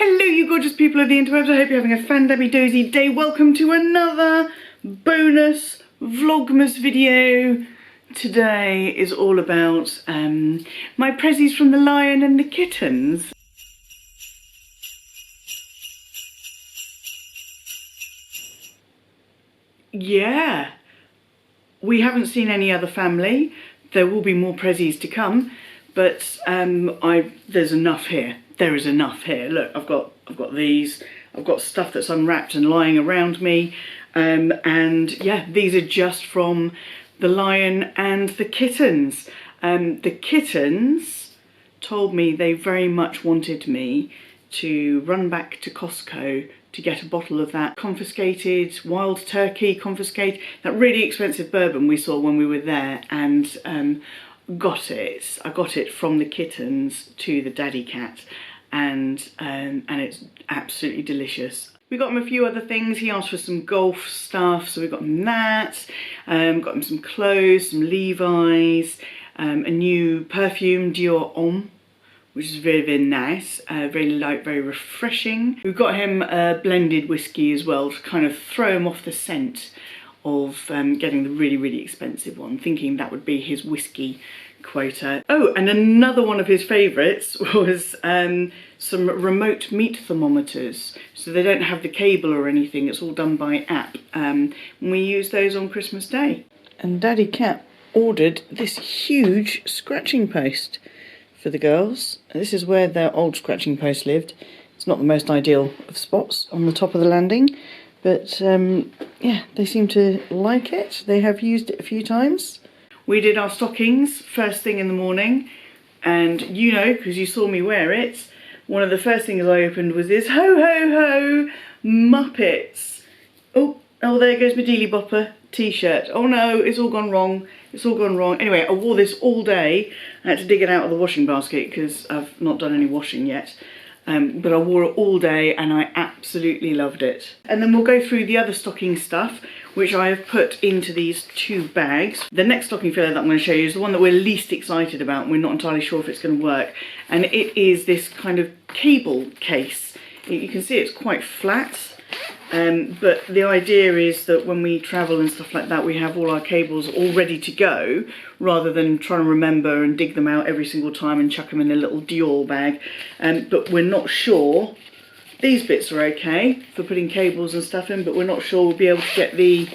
Hello you gorgeous people of the interwebs, I hope you're having a fan-dabby-dozy day. Welcome to another bonus Vlogmas video. Today is all about my pressies from the Lion and the Kittens. Yeah, we haven't seen any other family. There will be more pressies to come, but there's enough here. There is enough here. Look, I've got these. I've got stuff that's unwrapped and lying around me, and yeah, these are just from the Lion and the Kittens. The Kittens told me they very much wanted me to run back to Costco to get a bottle of that confiscated wild turkey, that really expensive bourbon we saw when we were there, and got it. I got it from the Kittens to the daddy cat, and it's absolutely delicious. We got him a few other things. He asked for some golf stuff, so we got him that. Got him some clothes, some Levi's, a new perfume, Dior Homme, which is very, very nice, very light, very refreshing. We've got him a blended whiskey as well to kind of throw him off the scent of getting the really, really expensive one, thinking that would be his whiskey quota. Oh, and another one of his favourites was some remote meat thermometers. So they don't have the cable or anything, it's all done by app. And we use those on Christmas Day. And Daddy Cat ordered this huge scratching post for the girls. This is where their old scratching post lived. It's not the most ideal of spots on the top of the landing, but yeah, they seem to like it. They have used it a few times. We did our stockings first thing in the morning, and you know, because you saw me wear it, one of the first things I opened was this ho ho ho Muppets. Oh, there goes my Dealy Bopper T-shirt. Oh no, it's all gone wrong. It's all gone wrong. Anyway, I wore this all day. I had to dig it out of the washing basket because I've not done any washing yet. But I wore it all day and I absolutely loved it. And then we'll go through the other stocking stuff, which I have put into these two bags. The next stocking filler that I'm going to show you is the one that we're least excited about, and we're not entirely sure if it's going to work. And it is this kind of cable case. You can see it's quite flat. But the idea is that when we travel and stuff like that, we have all our cables all ready to go, rather than trying to remember and dig them out every single time and chuck them in a little Dior bag. But we're not sure. These bits are okay for putting cables and stuff in, but we're not sure we'll be able to get the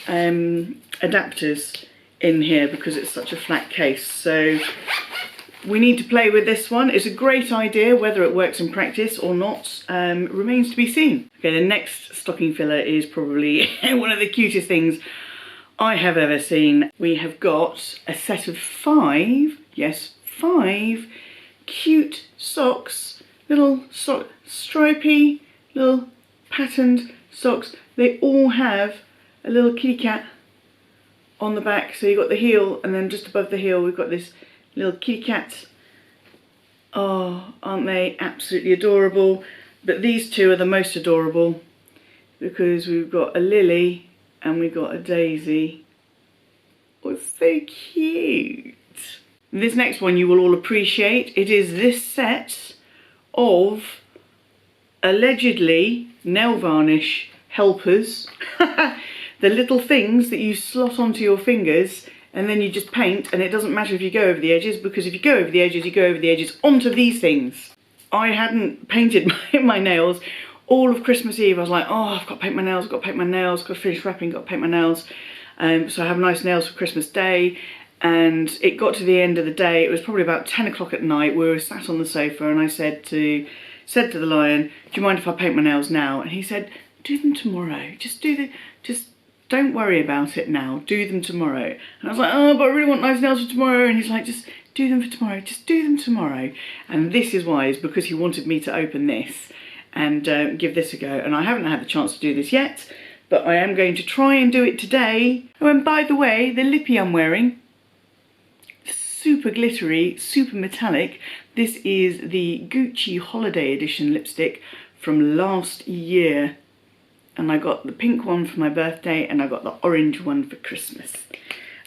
adapters in here because it's such a flat case. So we need to play with this one. It's a great idea. Whether it works in practice or not remains to be seen. Okay, the next stocking filler is probably one of the cutest things I have ever seen. We have got a set of 5, yes, 5 cute socks, little stripy, little patterned socks. They all have a little kitty cat on the back. So you've got the heel, and then just above the heel we've got this little kitty cat. Oh, aren't they absolutely adorable? But these two are the most adorable because we've got a lily and we've got a daisy. Oh, it's so cute. This next one you will all appreciate. It is this set of allegedly nail varnish helpers. The little things that you slot onto your fingers and then you just paint, and it doesn't matter if you go over the edges, because if you go over the edges, you go over the edges onto these things. I hadn't painted my nails all of Christmas Eve. I was like, oh, I've got to paint my nails, I've got to paint my nails, got to finish wrapping, got to paint my nails. So I have nice nails for Christmas Day. And it got to the end of the day, it was probably about 10 o'clock at night. We were sat on the sofa and I said to the Lion, do you mind if I paint my nails now? And he said, do them tomorrow. Just don't worry about it now, do them tomorrow. And I was like, oh, but I really want nice nails for tomorrow. And he's like, just do them for tomorrow, just do them tomorrow. And this is why, is because he wanted me to open this and give this a go. And I haven't had the chance to do this yet, but I am going to try and do it today. Oh, and by the way, the lippy I'm wearing, super glittery, super metallic. This is the Gucci Holiday Edition lipstick from last year. And I got the pink one for my birthday and I got the orange one for Christmas.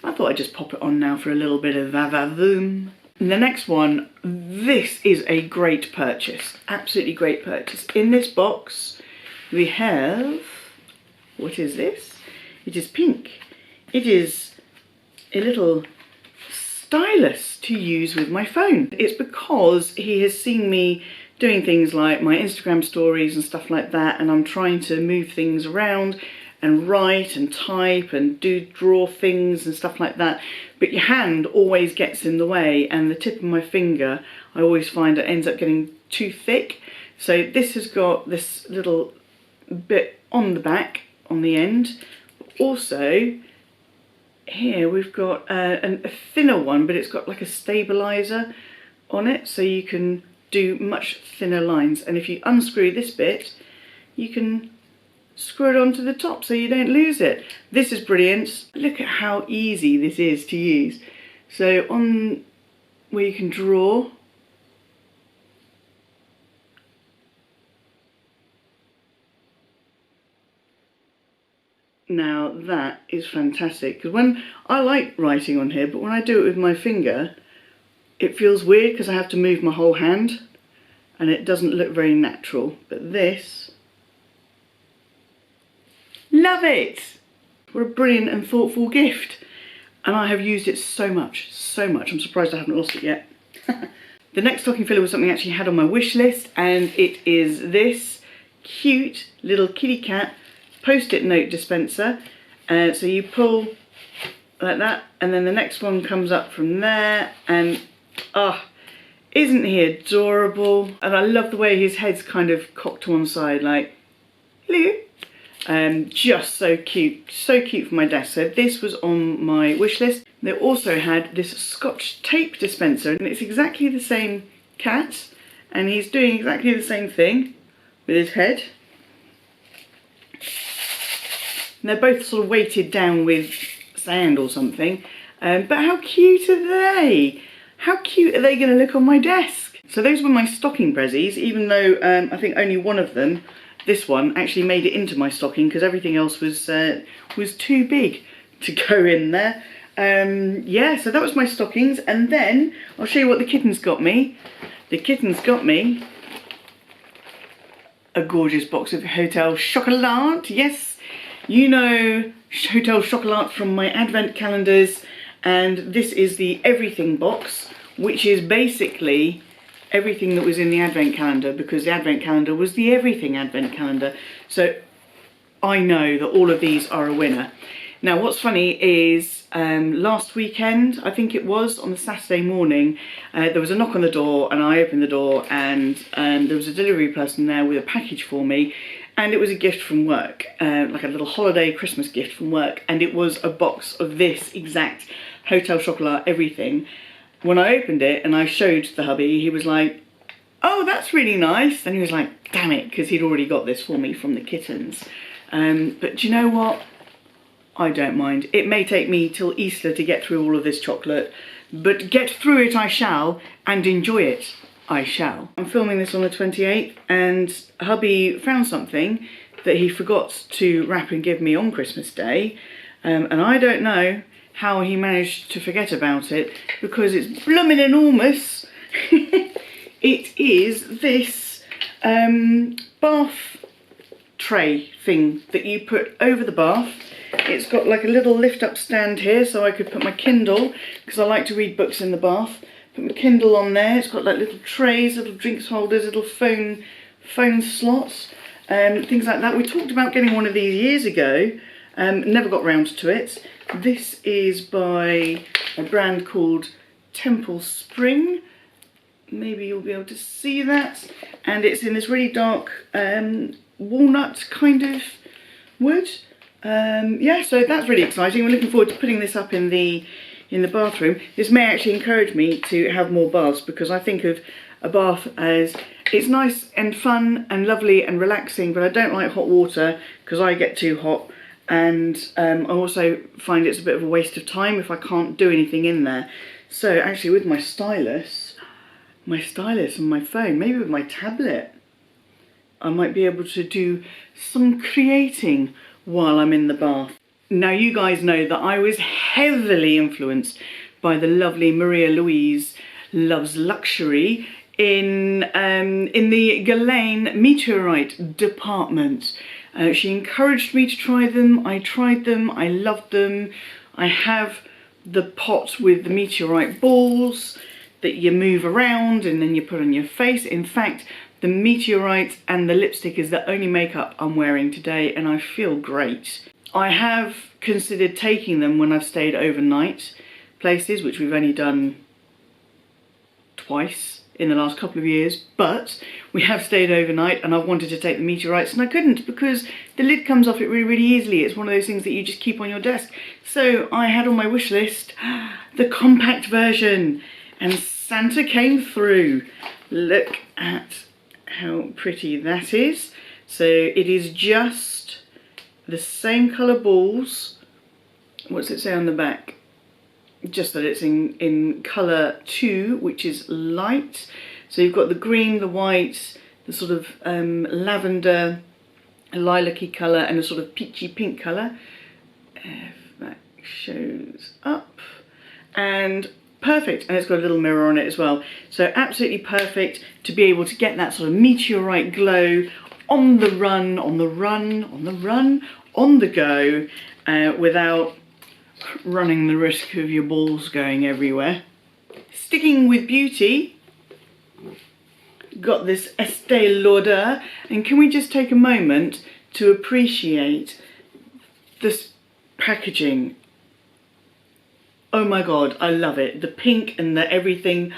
I thought I'd just pop it on now for a little bit of va-va-voom. And the next one, this is a great purchase, absolutely great purchase. In this box we have, what is this? It is pink. It is a little stylus to use with my phone. It's because he has seen me doing things like my Instagram stories and stuff like that, and I'm trying to move things around and write and type and draw things and stuff like that, but your hand always gets in the way, and the tip of my finger I always find it ends up getting too thick. So this has got this little bit on the back, on the end. Also here we've got a thinner one, but it's got like a stabilizer on it, so you can do much thinner lines, and if you unscrew this bit you can screw it onto the top so you don't lose it. This is brilliant. Look at how easy this is to use. So on where you can draw, now that is fantastic, because when I like writing on here, but when I do it with my finger it feels weird because I have to move my whole hand and it doesn't look very natural. But this, love it! What a brilliant and thoughtful gift, and I have used it so much, so much. I'm surprised I haven't lost it yet. The next stocking filler was something I actually had on my wish list, and it is this cute little kitty cat post-it note dispenser. So you pull like that, and then the next one comes up from there, and isn't he adorable? And I love the way his head's kind of cocked to one side, like, hello. Just so cute for my desk. So this was on my wish list. They also had this Scotch tape dispenser, and it's exactly the same cat, and he's doing exactly the same thing with his head. And they're both sort of weighted down with sand or something, but how cute are they? How cute are they going to look on my desk? So those were my stocking pressies, even though I think only one of them, this one, actually made it into my stocking because everything else was too big to go in there. Yeah, so that was my stockings, and then I'll show you what the kittens got me. The kittens got me a gorgeous box of Hotel Chocolat. Yes, you know Hotel Chocolat from my advent calendars, and this is the everything box, which is basically everything that was in the advent calendar, because the advent calendar was the everything advent calendar. So I know that all of these are a winner. Now what's funny is last weekend, I think it was, on the Saturday morning, there was a knock on the door, and I opened the door, and there was a delivery person there with a package for me, and it was a gift from work, like a little holiday Christmas gift from work, and it was a box of this exact Hotel Chocolat everything. When I opened it and I showed the hubby, he was like, oh, that's really nice, and he was like, damn it, because he'd already got this for me from the kittens. But do you know what? I don't mind. It may take me till Easter to get through all of this chocolate, but get through it I shall, and enjoy it I shall. I'm filming this on the 28th, and hubby found something that he forgot to wrap and give me on Christmas Day, and I don't know how he managed to forget about it, because it's blooming enormous. It is this bath tray thing that you put over the bath. It's got like a little lift up stand here, so I could put my Kindle, because I like to read books in the bath. Put my Kindle on there. It's got like little trays, little drinks holders, little phone slots, things like that. We talked about getting one of these years ago, never got round to it. This is by a brand called Temple Spring. Maybe you'll be able to see that. And it's in this really dark walnut kind of wood. Yeah, so that's really exciting. We're looking forward to putting this up in the bathroom. This may actually encourage me to have more baths, because I think of a bath as, it's nice and fun and lovely and relaxing, but I don't like hot water because I get too hot, and I also find it's a bit of a waste of time if I can't do anything in there. So actually with my stylus and my phone, maybe with my tablet, I might be able to do some creating while I'm in the bath. Now you guys know that I was heavily influenced by the lovely Maria Louise loves luxury in the Ghislaine meteorite department. She encouraged me to try them. I tried them. I loved them. I have the pot with the meteorite balls that you move around and then you put on your face. In fact, the meteorite and the lipstick is the only makeup I'm wearing today, and I feel great. I have considered taking them when I've stayed overnight places, which we've only done twice in the last couple of years, but we have stayed overnight and I've wanted to take the meteorites and I couldn't because the lid comes off it really, really easily. It's one of those things that you just keep on your desk. So I had on my wish list the compact version, and Santa came through. Look at how pretty that is. So it is just the same colour balls. What's it say on the back? Just that it's in colour 2, which is light. So you've got the green, the white, the sort of lavender, lilac-y colour, and a sort of peachy pink colour. If that shows up. And perfect, and it's got a little mirror on it as well. So absolutely perfect to be able to get that sort of meteorite glow on the run, on the go, without running the risk of your balls going everywhere. Sticking with beauty, got this Estee Lauder, and can we just take a moment to appreciate this packaging? Oh my god, I love it. The pink and the everything,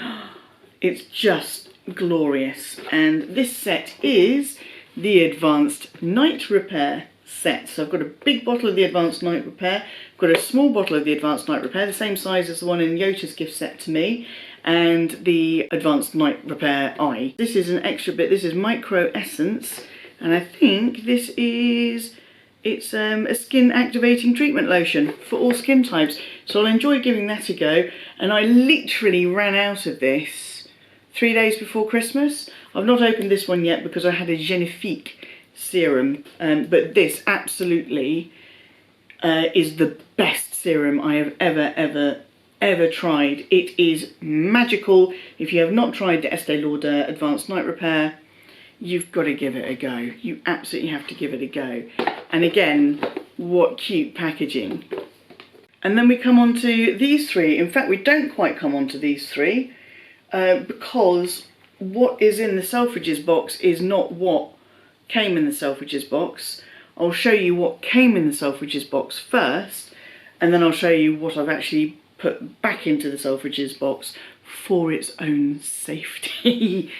it's just glorious. And this set is the Advanced Night Repair set. So I've got a big bottle of the Advanced Night Repair, I've got a small bottle of the Advanced Night Repair, the same size as the one in Yota's gift set to me, and the Advanced Night Repair Eye. This is an extra bit, this is Micro Essence, and I think this is, it's a skin activating treatment lotion for all skin types. So I'll enjoy giving that a go. And I literally ran out of this 3 days before Christmas. I've not opened this one yet because I had a Genifique serum, but this absolutely is the best serum I have ever tried. It is magical. If you have not tried the Estee Lauder Advanced Night Repair, you've got to give it a go. You absolutely have to give it a go. And again, what cute packaging. And then we come on to these three. In fact, we don't quite come on to these three because what is in the Selfridges box is not what came in the Selfridges box. I'll show you what came in the Selfridges box first, and then I'll show you what I've actually put back into the Selfridges box for its own safety.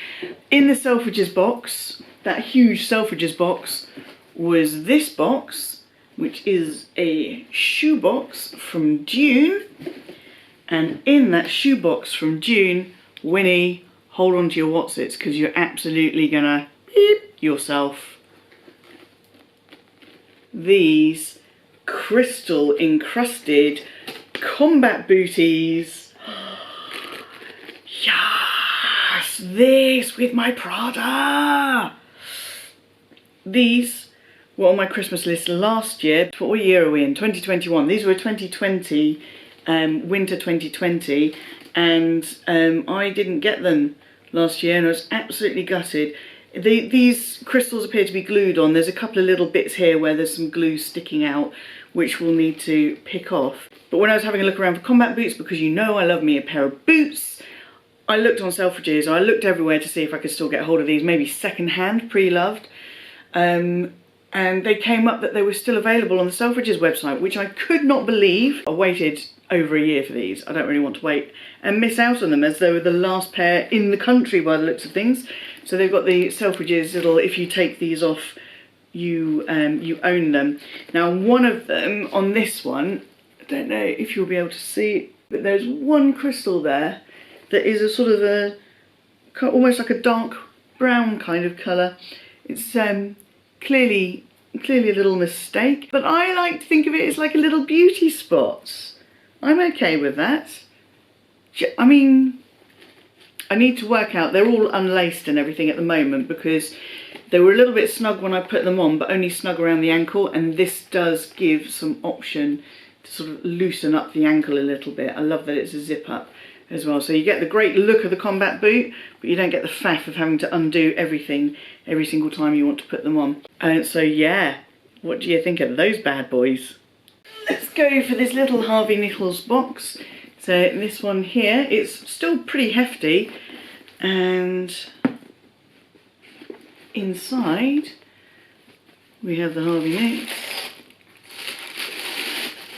In the Selfridges box, that huge Selfridges box, was this box, which is a shoe box from June. And in that shoe box from June, Winnie, hold on to your Watsits because you're absolutely gonna beep yourself. These crystal encrusted combat booties. Yes, this with my Prada. These were on my Christmas list last year. What year are we in? 2021. These were 2020, winter 2020, and I didn't get them last year and I was absolutely gutted. These crystals appear to be glued on. There's a couple of little bits here where there's some glue sticking out, which we'll need to pick off. But when I was having a look around for combat boots, because you know I love me a pair of boots, I looked on Selfridges, I looked everywhere to see if I could still get hold of these, maybe second-hand, pre-loved. And they came up that they were still available on the Selfridges website, which I could not believe. I waited over a year for these. I don't really want to wait and miss out on them, as they were the last pair in the country by the looks of things. So they've got the Selfridges little, if you take these off, you own them. Now one of them on this one, I don't know if you'll be able to see, but there's one crystal there that is a sort of a, almost like a dark brown kind of colour. It's clearly a little mistake, but I like to think of it as like a little beauty spot. I'm okay with that. I mean, I need to work out, they're all unlaced and everything at the moment because they were a little bit snug when I put them on, but only snug around the ankle, and this does give some option to sort of loosen up the ankle a little bit. I love that it's a zip up as well. So you get the great look of the combat boot, but you don't get the faff of having to undo everything every single time you want to put them on. So yeah, what do you think of those bad boys? Let's go for this little Harvey Nichols box. So this one here, it's still pretty hefty, and inside we have the Harvey Nicks.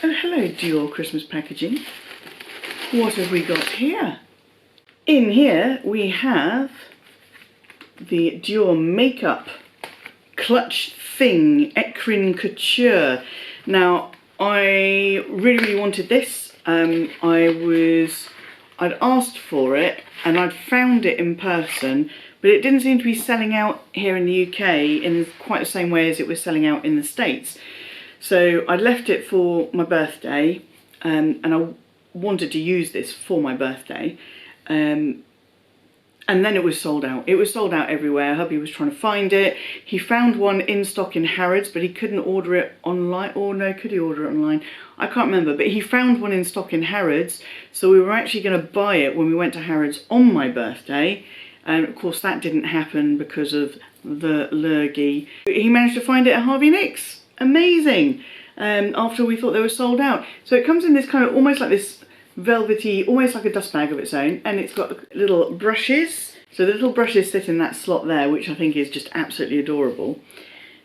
Oh, hello Dior Christmas packaging. What have we got here? In here we have the Dior Makeup Clutch Thing Ecrin Couture. Now, I really wanted this. I'd asked for it and I'd found it in person, but it didn't seem to be selling out here in the UK in quite the same way as it was selling out in the States. So I'd left it for my birthday, and I wanted to use this for my birthday, and then it was sold out. It was sold out everywhere. Hubby was trying to find it. He found one in stock in Harrods, but he couldn't order it online. Or no, could he order it online? I can't remember, but he found one in stock in Harrods, so we were actually going to buy it when we went to Harrods on my birthday, and of course that didn't happen because of the lurgy. He managed to find it at Harvey Nicks. Amazing. After we thought they were sold out. So it comes in this kind of almost like this velvety, almost like a dust bag of its own, and it's got little brushes. So the little brushes sit in that slot there, which I think is just absolutely adorable.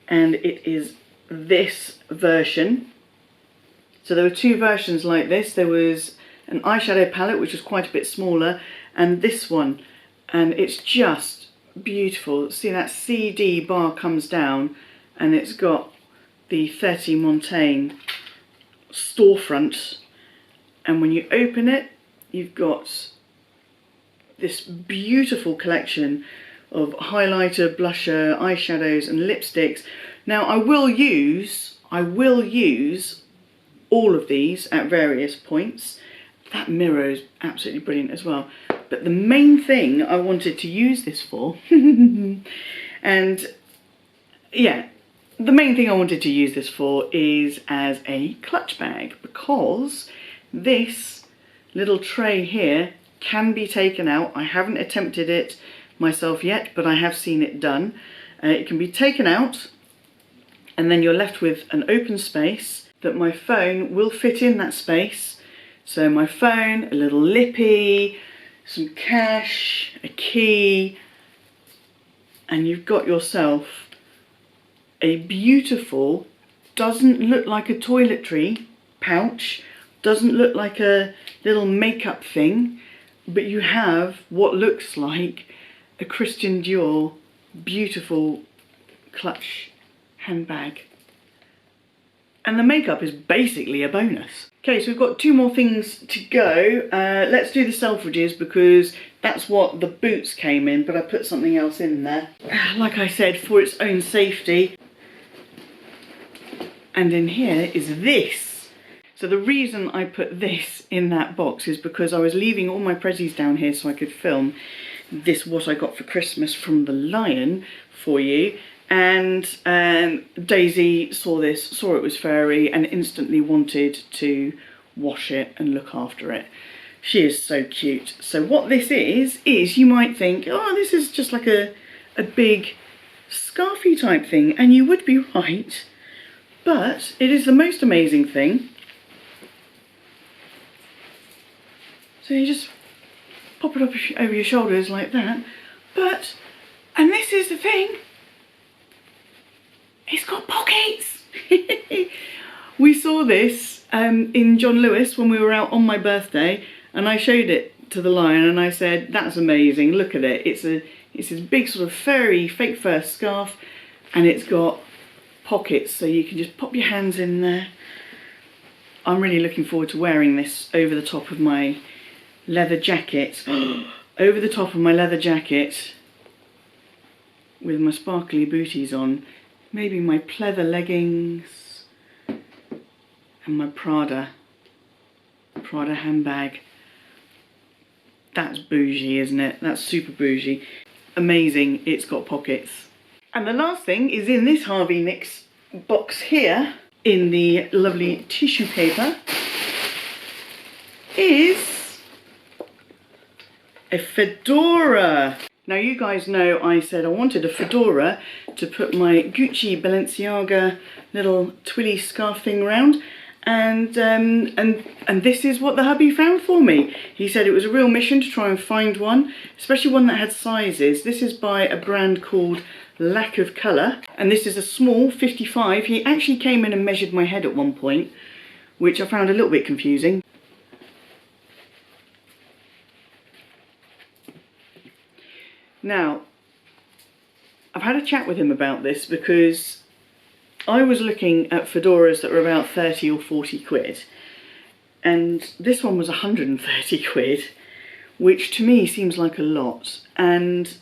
And it is this version. So there were two versions like this. There was an eyeshadow palette, which was quite a bit smaller, and this one. And it's just beautiful. See, that CD bar comes down, and it's got the 30 Montaigne storefront, and when you open it, you've got this beautiful collection of highlighter, blusher, eyeshadows and lipsticks. Now I will use all of these at various points. That mirror is absolutely brilliant as well. But the main thing I wanted to use this for, and yeah, the main thing I wanted to use this for is as a clutch bag, because this little tray here can be taken out. I haven't attempted it myself yet, but I have seen it done. It can be taken out, and then you're left with an open space that my phone will fit in that space. So my phone, a little lippy, some cash, a key, and you've got yourself a beautiful, doesn't look like a toiletry pouch, doesn't look like a little makeup thing, but you have what looks like a Christian Dior beautiful clutch handbag. And the makeup is basically a bonus. Okay, so we've got two more things to go. Let's do the Selfridges, because that's what the boots came in, but I put something else in there. Like I said, for its own safety. And in here is this. So the reason I put this in that box is because I was leaving all my pressies down here so I could film this what I got for Christmas from the Lion for you. And Daisy saw this, saw it was furry, and instantly wanted to wash it and look after it. She is so cute. So what this is you might think, oh, this is just like a big scarfy type thing, and you would be right. But it is the most amazing thing. So you just pop it up over your shoulders like that. But, and this is the thing, it's got pockets. We saw this in John Lewis when we were out on my birthday, and I showed it to the Lion and I said, that's amazing, look at it. It's this big sort of furry fake fur scarf, and it's got pockets, so you can just pop your hands in there. I'm really looking forward to wearing this over the top of my leather jacket. Over the top of my leather jacket with my sparkly booties on. Maybe my pleather leggings and my Prada handbag. That's bougie, isn't it? That's super bougie. Amazing, it's got pockets. And the last thing is in this Harvey Nicks box here, in the lovely tissue paper, is a fedora. Now you guys know I said I wanted a fedora to put my Gucci Balenciaga little twilly scarf thing around, and this is what the hubby found for me. He said it was a real mission to try and find one, especially one that had sizes. This is by a brand called Lack of Colour, and this is a small 55. He actually came in and measured my head at one point, which I found a little bit confusing. Now, I've had a chat with him about this because I was looking at fedoras that were about 30 or 40 quid, and this one was 130 quid, which to me seems like a lot, and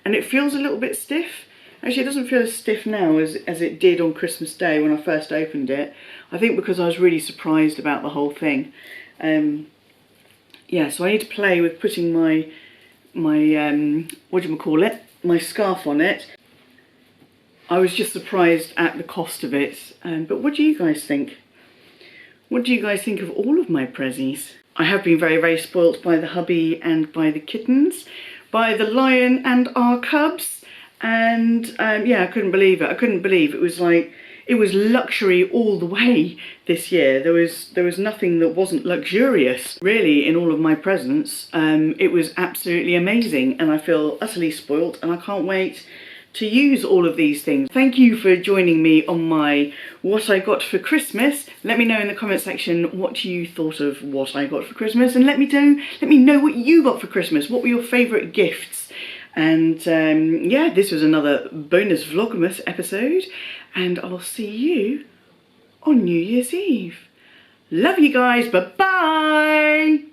it feels a little bit stiff. Actually, it doesn't feel as stiff now as it did on Christmas Day when I first opened it. I think because I was really surprised about the whole thing. Yeah, so I need to play with putting my my scarf on it. I was just surprised at the cost of it. But what do you guys think? What do you guys think of all of my pressies? I have been very, very spoilt by the hubby and by the kittens, by the lion and our cubs. And yeah, I couldn't believe it. I couldn't believe it was like, it was luxury all the way this year. There was nothing that wasn't luxurious, really, in all of my presents. It was absolutely amazing, and I feel utterly spoilt, and I can't wait to use all of these things. Thank you for joining me on my what I got for Christmas. Let me know in the comment section what you thought of what I got for Christmas, and let me know what you got for Christmas. What were your favourite gifts? And yeah, this was another bonus Vlogmas episode, and I'll see you on New Year's Eve. Love you guys, bye-bye!